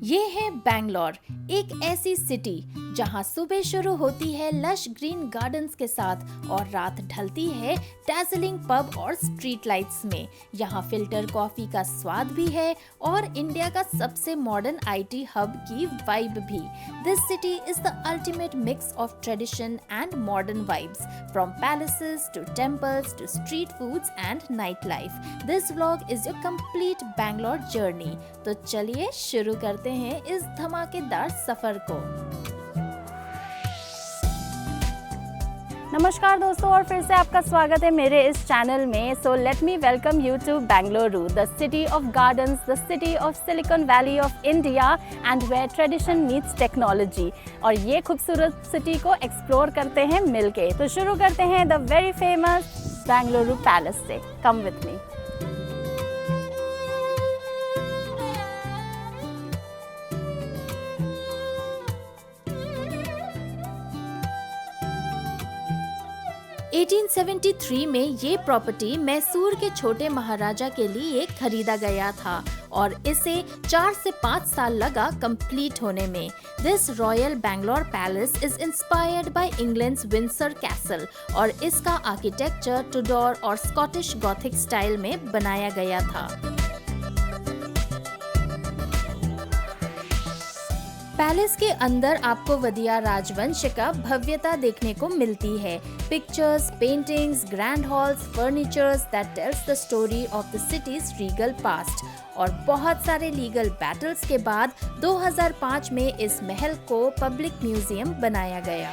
ये है बैंगलोर, एक ऐसी सिटी जहां सुबह शुरू होती है लश ग्रीन गार्डन्स के साथ और रात ढलती है डैज़लिंग पब और स्ट्रीट लाइट्स में। यहाँ फिल्टर कॉफी का स्वाद भी है और इंडिया का सबसे मॉडर्न आईटी हब की वाइब भी। This city is the ultimate mix of tradition and modern vibes, from palaces to temples to street foods and night life. This vlog is your complete Bangalore journey. तो चलिए शुरू करते हैं इस धमाकेदार सफर को। नमस्कार दोस्तों, और फिर से आपका स्वागत है मेरे इस चैनल में। So let me welcome you to Bengaluru, the city of gardens, the city of Silicon Valley of India and where tradition meets technology. और ये खूबसूरत सिटी को एक्सप्लोर करते हैं मिलके। तो शुरू करते हैं the very famous Bengaluru palace से। Come with me. (1873) में ये प्रॉपर्टी मैसूर के छोटे महाराजा के लिए खरीदा गया था और इसे 4 से 5 साल लगा कंप्लीट होने में। This royal Bangalore palace is inspired by England's Windsor castle और इसका आर्किटेक्चर टुडोर और स्कॉटिश गॉथिक स्टाइल में बनाया गया था। पैलेस के अंदर आपको वदिया राजवंश का भव्यता देखने को मिलती है। Pictures, paintings, grand halls, furnitures that tells the story of the cities Regal past. और बहुत सारे लीगल बैटल्स के बाद 2005 में इस महल को पब्लिक म्यूजियम बनाया गया।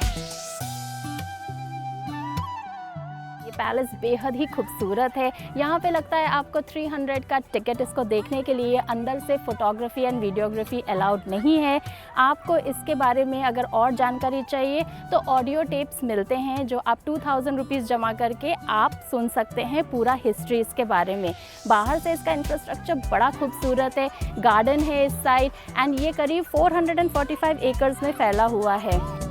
पैलेस बेहद ही खूबसूरत है। यहाँ पे लगता है आपको 300 का टिकट इसको देखने के लिए। अंदर से फोटोग्राफी एंड वीडियोग्राफी अलाउड नहीं है। आपको इसके बारे में अगर और जानकारी चाहिए तो ऑडियो टेप्स मिलते हैं जो आप 2000 रुपीज़ जमा करके आप सुन सकते हैं पूरा हिस्ट्री इसके बारे में। बाहर से इसका इंफ्रास्ट्रक्चर बड़ा खूबसूरत है। गार्डन है इस साइड एंड ये करीब 445 एकर्स में फैला हुआ है।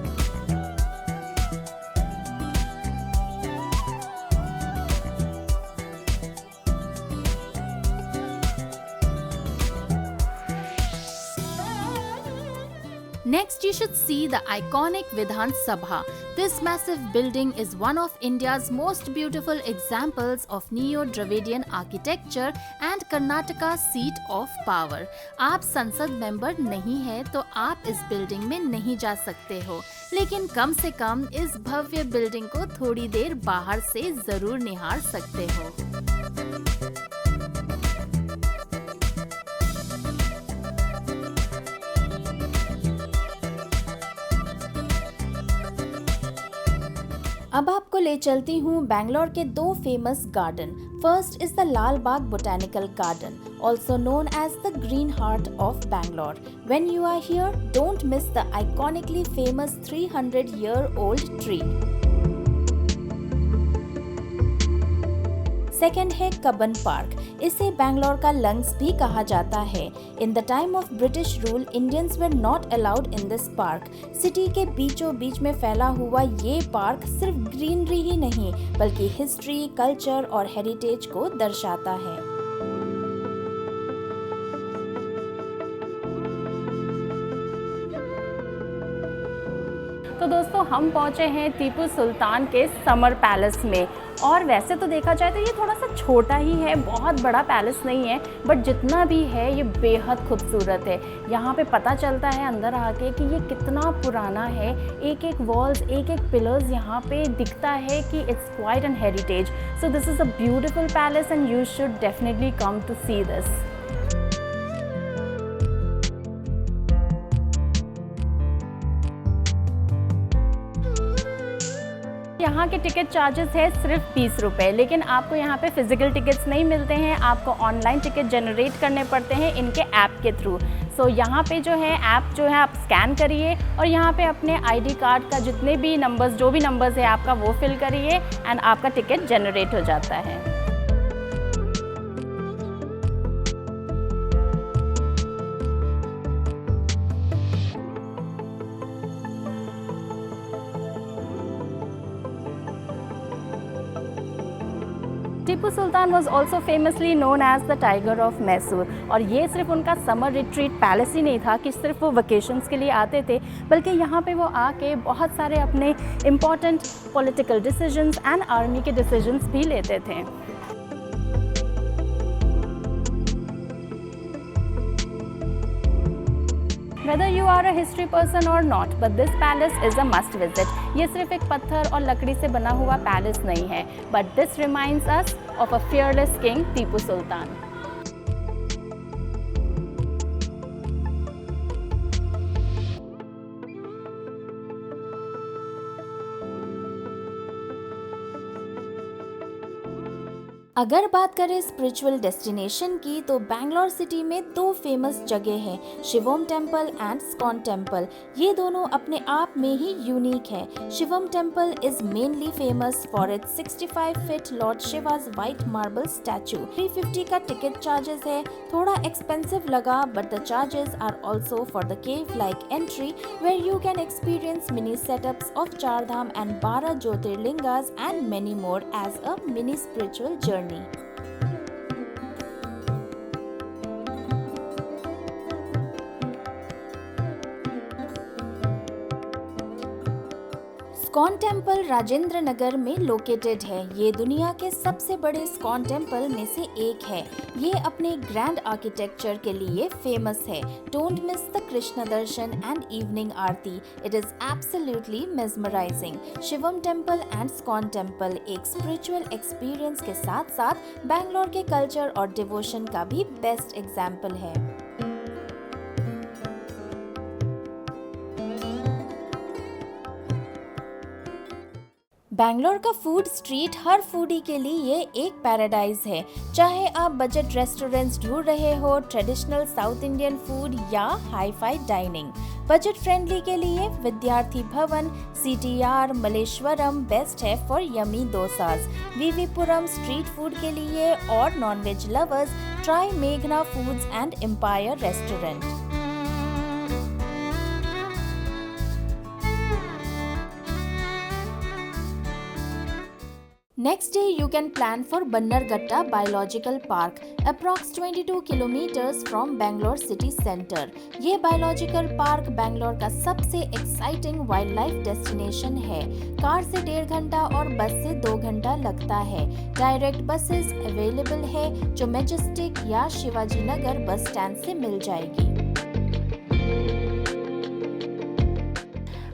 Next, you should see the iconic Vidhan Sabha. This massive building is one of India's most beautiful examples of Neo-Dravidian architecture and Karnataka's seat of power. आप संसद मेंबर नहीं है तो आप इस बिल्डिंग में नहीं जा सकते हो, लेकिन कम से कम इस भव्य बिल्डिंग को थोड़ी देर बाहर से जरूर निहार सकते हो। अब आपको ले चलती हूँ बैंगलोर के 2 famous garden. First is the Lal Bagh botanical garden, also known as the green heart of Bangalore. When you are here, don't miss the iconically famous 300-year-old tree. Second है कब्बन पार्क। इसे बैंगलोर का लंग्स भी कहा जाता है। In the time of British rule, Indians were not allowed in this park. City के बीचों बीच में फैला हुआ ये पार्क सिर्फ ग्रीनरी ही नहीं बल्कि हिस्ट्री, कल्चर और हेरिटेज को दर्शाता है। तो दोस्तों, हम पहुंचे हैं टीपू सुल्तान के समर पैलेस में। और वैसे तो देखा जाए तो ये थोड़ा सा छोटा ही है, बहुत बड़ा पैलेस नहीं है, बट जितना भी है ये बेहद खूबसूरत है। यहाँ पे पता चलता है अंदर आके कि ये कितना पुराना है। एक एक वॉल्स, एक एक पिलर्स यहाँ पे दिखता है कि it's quite an heritage. So this is a beautiful palace and you should definitely come to see this. यहाँ के टिकट चार्जेस है सिर्फ 20 रुपये, लेकिन आपको यहाँ पे फिजिकल टिकट्स नहीं मिलते हैं। आपको ऑनलाइन टिकट जनरेट करने पड़ते हैं इनके ऐप के थ्रू। सो यहाँ पे जो है ऐप जो है आप स्कैन करिए और यहाँ पे अपने आईडी कार्ड का जितने भी नंबर्स, जो भी नंबर्स है आपका, वो फिल करिए एंड आपका टिकट जनरेट हो जाता है। Tipu Tipu Sultan was also famously known as the tiger of Mysore. और ये सिर्फ उनका समर रिट्रीट पैलेस ही नहीं था कि सिर्फ वो वेकेशंस के लिए आते थे, बल्कि यहाँ पे वो आके बहुत सारे अपने important political decisions and army के डिसीजंस भी लेते थे। Whether you are a history person or not, but this palace is a must visit. ये सिर्फ एक पत्थर और लकड़ी से बना हुआ पैलेस नहीं है, but this reminds us of a fearless king, Tipu Sultan. अगर बात करें स्पिरिचुअल डेस्टिनेशन की, तो बैंगलोर सिटी में दो फेमस जगह हैं, Shivam temple and ISKCON temple. ये दोनों अपने आप में ही यूनिक है। Shivam temple is mainly famous for its 65 feet lord Shiva's white marble statue. 350 का टिकट चार्जेस है, थोड़ा एक्सपेंसिव लगा, but the charges are also for the cave like entry where you can experience mini setups of Chardham and 12 jyotirlingas and many more as a mini spiritual journey. ISKCON temple Rajendra Nagar में located है। ये दुनिया के सबसे बड़े स्कॉन टेम्पल में से एक है। ये अपने ग्रैंड आर्किटेक्चर के लिए फेमस है। Don't miss the Krishna darshan and evening aarti, it is absolutely mesmerising. Shivam temple and ISKCON temple एक स्पिरिचुअल एक्सपीरियंस के साथ साथ बैंगलोर के कल्चर और डिवोशन का भी बेस्ट एग्जाम्पल है। बैंगलोर का फूड स्ट्रीट हर फूडी के लिए एक पैराडाइज है। चाहे आप बजट रेस्टोरेंट्स ढूंढ रहे हो, ट्रेडिशनल साउथ इंडियन फूड या हाई-फाई डाइनिंग, बजट फ्रेंडली के लिए विद्यार्थी भवन, CTR, मलेश्वरम बेस्ट है for yummy dosas. VVPuram street food के लिए और नॉनवेज लवर्स ट्राई मेघना Foods and Empire restaurant. Next day you can plan for Bannerghatta Biological Park, approx 22 kilometers from Bangalore city center. ये biological park Bangalore का सबसे एक्साइटिंग वाइल्ड लाइफ डेस्टिनेशन है। Car से 1.5 घंटा और बस से 2 घंटा लगता है। डायरेक्ट बसेस अवेलेबल है जो मैजेस्टिक या शिवाजी नगर बस स्टैंड से मिल जाएगी।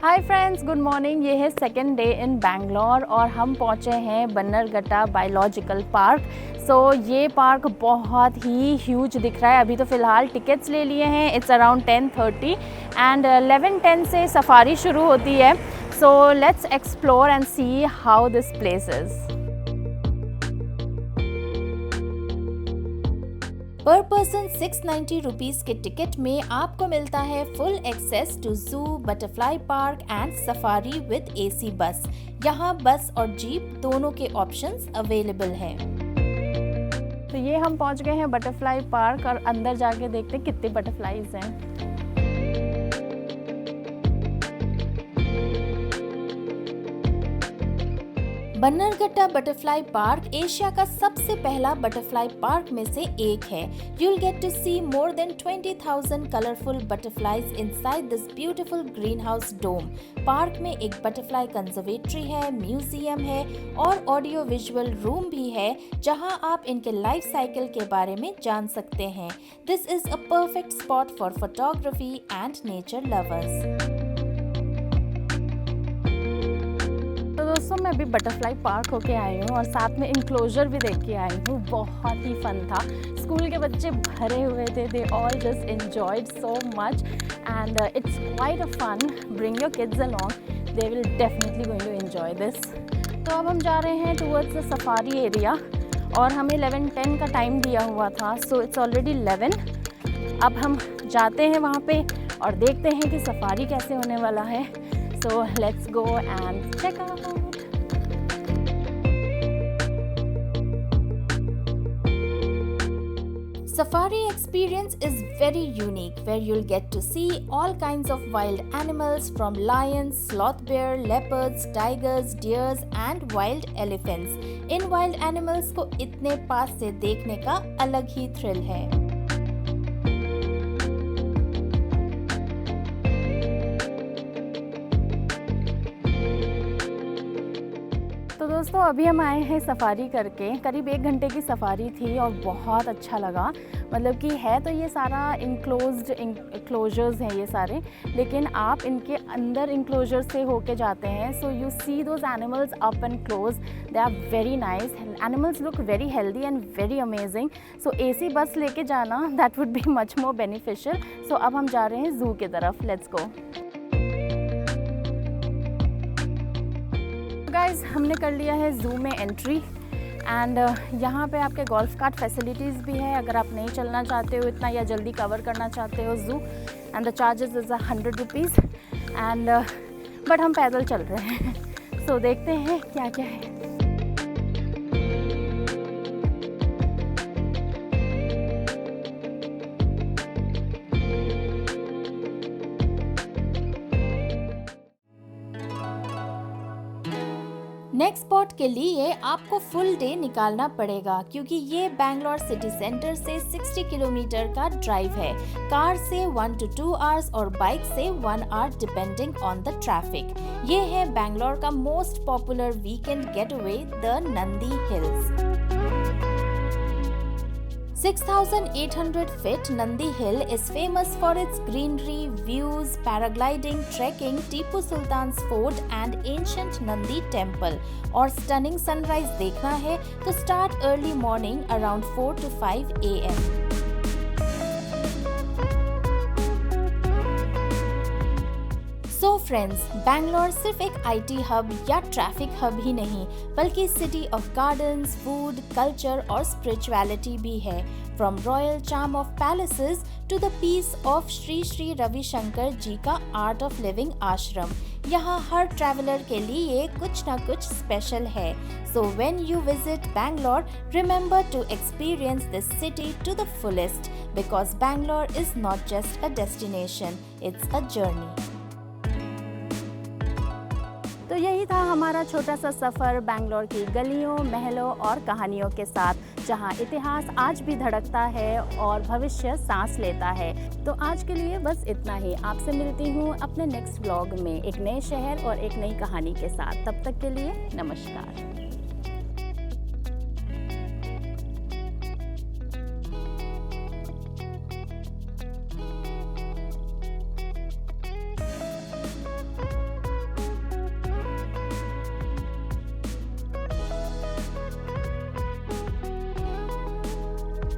Hi friends, good morning. ये है सेकेंड डे इन बैंगलोर और हम पहुँचे हैं बन्नरघट्टा बायोलॉजिकल पार्क। ये पार्क बहुत ही ह्यूज दिख रहा है। अभी तो फ़िलहाल टिकट्स ले लिए हैं। इट्स अराउंड 10:30 एंड 11:10 से सफारी शुरू होती है। Let's explore and see how this place is. पर पर्सन 690 रुपीज के टिकट में आपको मिलता है फुल एक्सेस टू जू, butterfly park and safari with AC बस। यहाँ बस और जीप दोनों के ऑप्शंस अवेलेबल हैं। तो ये हम पहुँच गए हैं बटरफ्लाई पार्क और अंदर जाके देखते हैं कितने बटरफ्लाईज हैं। बन्नरघट्टा बटरफ्लाई पार्क एशिया का सबसे पहला बटरफ्लाई पार्क में से एक है। You'll get to see more than 20,000 colorful butterflies inside this beautiful greenhouse dome. Park में एक बटरफ्लाई कंजर्वेटरी है, म्यूजियम है और ऑडियो विजुअल रूम भी है जहां आप इनके लाइफ साइकिल के बारे में जान सकते हैं। This is a perfect spot for photography and nature lovers. तो दोस्तों, मैं अभी बटरफ्लाई पार्क होके आई हूँ और साथ में इंक्लोजर भी देख के आई हूँ। बहुत ही फन था। स्कूल के बच्चे भरे हुए थे। They all just enjoyed so much and it's quite a fun. Bring your kids along, they will definitely going to enjoy this. तो अब हम जा रहे हैं टुवर्ड्स द सफारी एरिया और हमें 11:10 का टाइम दिया हुआ था। It's already 11। अब हम जाते हैं वहाँ पे और देखते हैं कि सफारी कैसे होने वाला है। Let's go and check out. Safari experience is very unique where you'll get to see all kinds of wild animals from lions, sloth bear, leopards, tigers, deers and wild elephants. In wild animals को इतने पास से देखने का अलग ही thrill है। तो दोस्तों अभी हम आए हैं सफारी करके, करीब 1 घंटे की सफारी थी और बहुत अच्छा लगा। मतलब कि है तो ये सारा इंक्लोजर्स हैं ये सारे, लेकिन आप इनके अंदर इंक्लोजर से होके जाते हैं, so you see those animals up and close, they are very nice, animals look very healthy and very amazing. So AC bus लेके जाना that would be much more beneficial. So अब हम जा रहे हैं ज़ू की तरफ, लेट्स गो। गाइस हमने कर लिया है ज़ू में एंट्री एंड यहाँ पे आपके गोल्फ कार्ट फैसिलिटीज़ भी है अगर आप नहीं चलना चाहते हो इतना या जल्दी कवर करना चाहते हो zoo, and the charges is 100 rupees and but हम पैदल चल रहे हैं। सो देखते हैं क्या क्या है। नेक्स्ट स्पॉट के लिए आपको फुल डे निकालना पड़ेगा क्योंकि ये बैंगलोर सिटी सेंटर से 60 किलोमीटर का ड्राइव है। कार से 1 to 2 आवर्स और बाइक से 1 hour depending on the traffic. ये है बैंगलोर का most popular weekend getaway, the Nandi Hills. 6,800 feet Nandi Hill is famous for its greenery, views, paragliding, trekking, Tipu Sultan's fort and ancient Nandi temple. और stunning sunrise देखना है तो start early morning around 4 to 5 AM. So friends, Bangalore सिर्फ एक IT hub या traffic hub ही नहीं बल्कि city of gardens, food, culture और स्पिरिचुअलिटी भी है। From royal charm of palaces to the peace of Shri Shri Ravishankar ji का आर्ट ऑफ लिविंग आश्रम, यहाँ हर ट्रैवलर के लिए कुछ ना कुछ स्पेशल है। So when you visit Bangalore, remember to experience this city to the fullest because Bangalore is not just a destination, it's a journey. तो यही था हमारा छोटा सा सफ़र बैंगलोर की गलियों, महलों और कहानियों के साथ, जहां इतिहास आज भी धड़कता है और भविष्य सांस लेता है। तो आज के लिए बस इतना ही। आपसे मिलती हूं अपने नेक्स्ट व्लॉग में एक नए शहर और एक नई कहानी के साथ। तब तक के लिए नमस्कार।